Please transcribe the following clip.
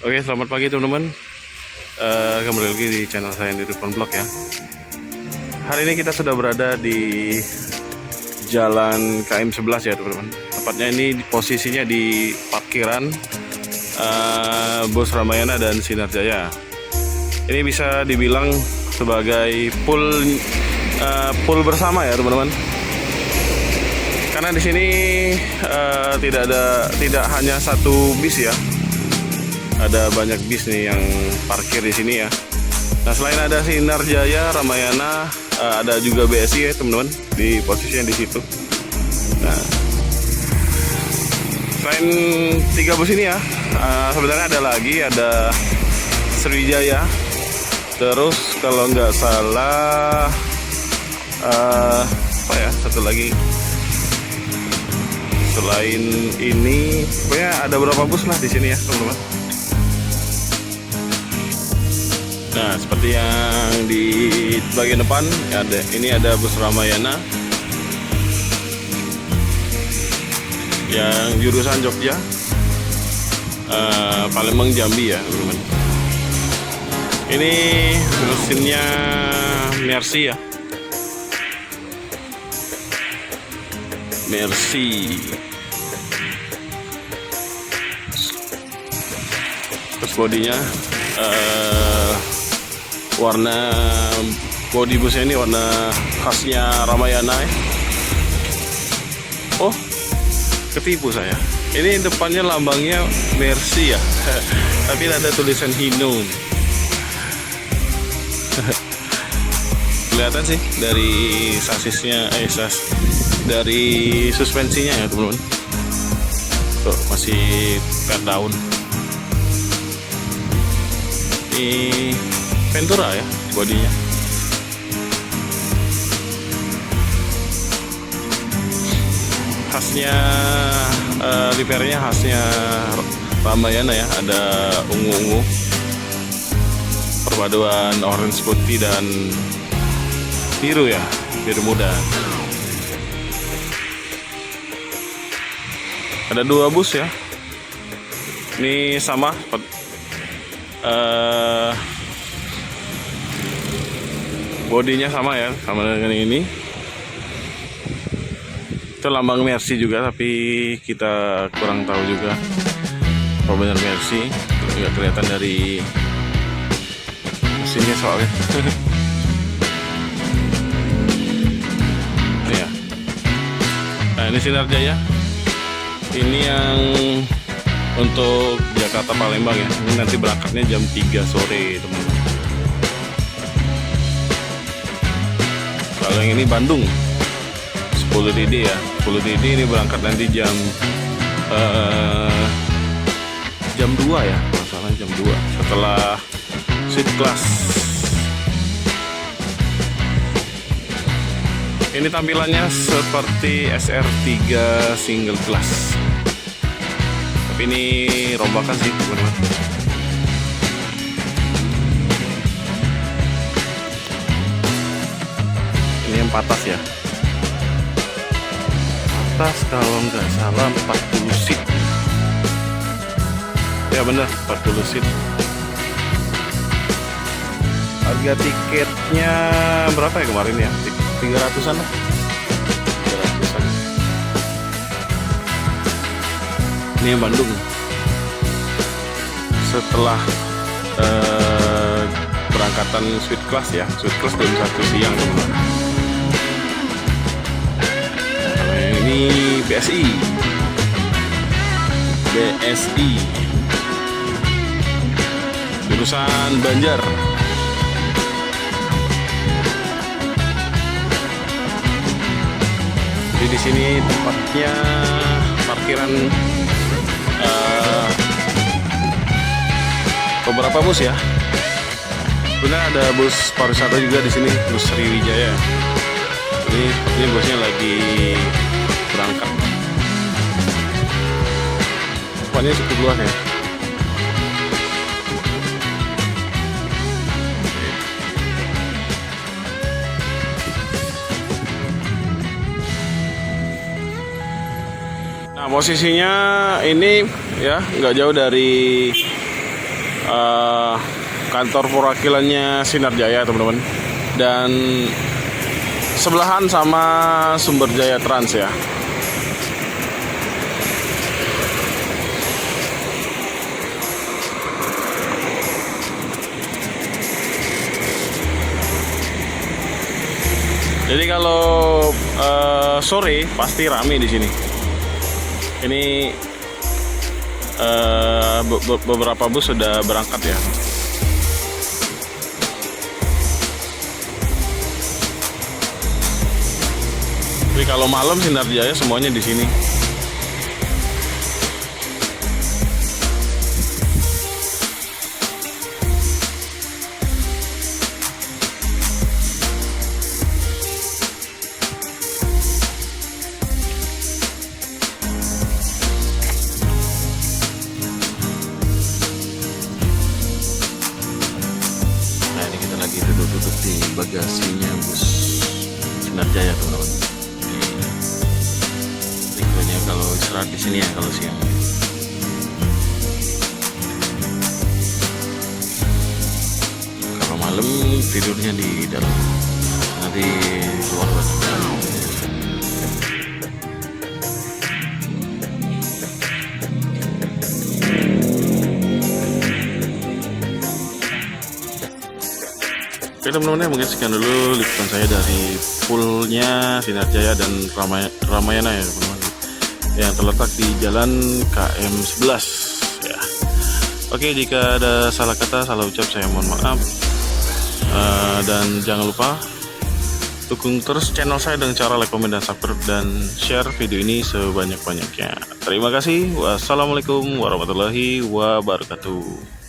Oke, selamat pagi teman-teman. Kembali lagi di channel saya di Rifan Vlog ya. Hari ini kita sudah berada di Jalan KM 11 ya teman-teman. Tepatnya ini posisinya di parkiran Bus Ramayana dan Sinar Jaya. Ini bisa dibilang sebagai pool bersama ya teman-teman. Karena di sini tidak hanya satu bis ya. Ada banyak bis nih yang parkir di sini ya. Nah, selain ada Sinar Jaya, Ramayana, ada juga BSI ya teman-teman di posisinya di situ. Nah, selain 3 bus ini ya, sebenarnya ada lagi, ada Sriwijaya. Terus kalau nggak salah, apa ya, satu lagi. Selain ini, pokoknya ada beberapa bus lah di sini ya teman-teman. Nah, seperti yang di bagian depan ini ada bus Ramayana yang jurusan Jogja, Palembang Jambi ya teman-teman. Ini mesinnya Mercy ya, Mercy. Terus bodinya warna bodi busnya ini warna khasnya Ramayana ya. Oh, ketipu saya. Ini depannya lambangnya Mercy ya, tapi ada tulisan Hino. Kelihatan sih dari sasisnya, dari suspensinya ya teman-teman. Tuh, masih per daun. Ini Ventura ya bodinya. Khasnya repairnya khasnya Ramayana ya, ada ungu-ungu, perpaduan orange putih dan biru ya, biru muda. Ada 2 bus ya, ini sama bodinya sama ya, sama dengan ini. Itu lambang Mercy juga, tapi kita kurang tahu juga apa benar Mercy. Nggak kelihatan dari mesinnya soalnya. Ya. Nah, ini Sinar Jaya. Ini yang untuk Jakarta Palembang ya. Ini nanti berangkatnya jam 3 sore teman-teman. Kalau yang ini Bandung 10 DD ya, 10 DD ini berangkat nanti jam 2 ya, masalah jam 2 setelah Sweet Class. Ini tampilannya seperti SR3 single class, tapi ini rombakan sih teman-teman. Ini yang patas ya, patas kalau nggak salah 40 seat ya, bener 40 seat. Harga tiketnya berapa ya kemarin ya, 300-an lah, 300-an. Ini yang Bandung setelah berangkatan Sweet Class ya, Sweet Class jam 1 siang teman-teman. Ini BSI jurusan Banjar. Jadi di sini tempatnya parkiran beberapa bus ya. Benar ada bus pariwisata juga di sini, bus Sriwijaya. Ini busnya lagi berangkat. Tempatnya cukup luas ya. Nah, posisinya ini ya nggak jauh dari kantor perwakilannya Sinar Jaya teman-teman, dan sebelahan sama Sumber Jaya Trans ya. Jadi kalau sore pasti rame di sini. Ini beberapa bus sudah berangkat ya. Tapi kalau malam Sinar Jaya semuanya di sini. Lagi duduk-duduk di bagasinya bus Sinar Jaya teman-teman. Tiketnya kalau istirahat di sini ya kalau siang. Kalau malam tidurnya di dalam, nanti keluar dalam. Oke teman-teman, mungkin sekian dulu liputan saya dari poolnya Sinar Jaya dan Ramayana ya teman-teman, yang terletak di Jalan KM 11 ya. Oke, jika ada salah kata, salah ucap, saya mohon maaf. Dan jangan lupa dukung terus channel saya dengan cara like, komen, dan subscribe, dan share video ini sebanyak-banyaknya. Terima kasih. Wassalamualaikum warahmatullahi wabarakatuh.